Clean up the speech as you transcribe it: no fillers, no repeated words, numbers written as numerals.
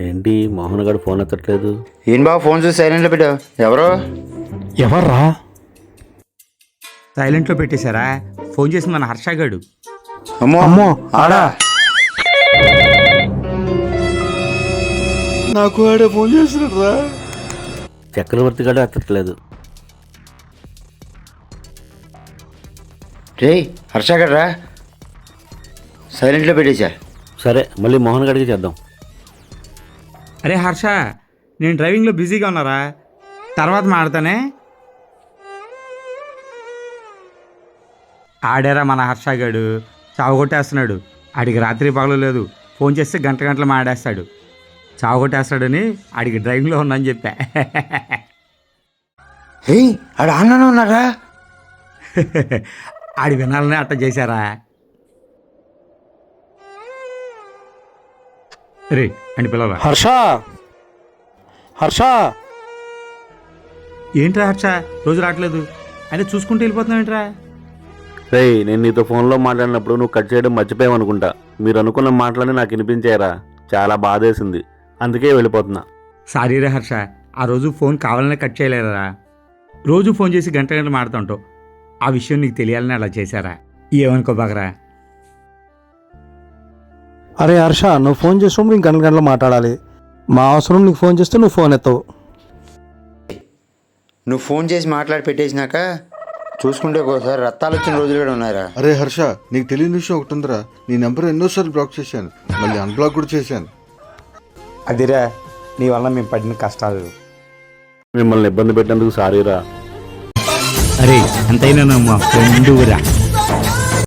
ఏంటి మోహన్ గారు ఫోన్ ఎత్తట్లేదు? ఏం బాబు ఫోన్ చూసి సైలెంట్లో పెట్టావు? ఎవరు? ఎవర్రా? సైలెంట్లో పెట్టేశారా? ఫోన్ చేసి మన హర్షగాడు. అమ్మో అమ్మో ఆడా నాకు ఆడే ఫోన్ చేస్తున్నాడు. చక్రవర్తి గారు ఎత్తట్లేదు. రే హర్ష గడ్రా సైలెంట్లో పెట్టేశా. సరే మళ్ళీ మోహన్ గారికి చేద్దాం. అరే హర్ష, నేను డ్రైవింగ్లో బిజీగా ఉన్నారా, తర్వాత మాడతానే. ఆడారా మన హర్షగాడు చావగొట్టేస్తున్నాడు. ఆడికి రాత్రి పగలు లేదు, ఫోన్ చేస్తే గంట గంటలు మాడేస్తాడు. చావగొట్టేస్తాడని ఆడికి డ్రైవింగ్లో ఉందని చెప్పా. హే ఆడ ఆన్లోనే ఉన్నారా? ఆడి వినాలనే అట్ట చేశారా? రే అని పిలవరా. హర్ష, హర్ష, ఏంట్రా హర్ష రోజు రావట్లేదు అని చూసుకుంటూ వెళ్ళిపోతున్నావు ఏంట్రా? రేయ్, నేను నీతో ఫోన్లో మాట్లాడినప్పుడు నువ్వు కట్ చేయడం మర్చిపోయావనుకుంటా. మీరు అనుకున్న మాటలని నాకు వినిపించారా? చాలా బాధేసింది, అందుకే వెళ్ళిపోతున్నా. సారీ రే హర్ష, ఆ రోజు ఫోన్ కావాలనే కట్ చేయలేదురా. రోజు ఫోన్ చేసి గంట గంట మాడుతుంటావు. ఆ విషయం నీకు తెలియాలని అలా చేశారా? ఏమనుకోబాగరా. అరే హర్ష, నువ్వు ఫోన్ చేసినప్పుడు ఇంక గంటలు గంటలు మాట్లాడాలి. మా అవసరం నీకు ఫోన్ చేస్తే నువ్వు ఫోన్ ఎత్తవు. నువ్వు ఫోన్ చేసి మాట్లాడి పెట్టేసినాక చూసుకుంటే ఒకసారి రక్తాలు వచ్చిన రోజులు కూడా ఉన్నారా? అరే హర్ష, నీకు తెలియని విషయం ఒకటి ఉందిరా. నీ నెంబర్ ఎన్నోసార్లు బ్లాక్ చేశాను, మళ్ళీ అన్బ్లాక్ కూడా చేశాను. అదిరా నీ వల్ల మేము పడిన కష్టాలు. మిమ్మల్ని ఇబ్బంది పెట్టినందుకు సారీరా. అరే ఎంతైనా మా ఫ్రెండురా.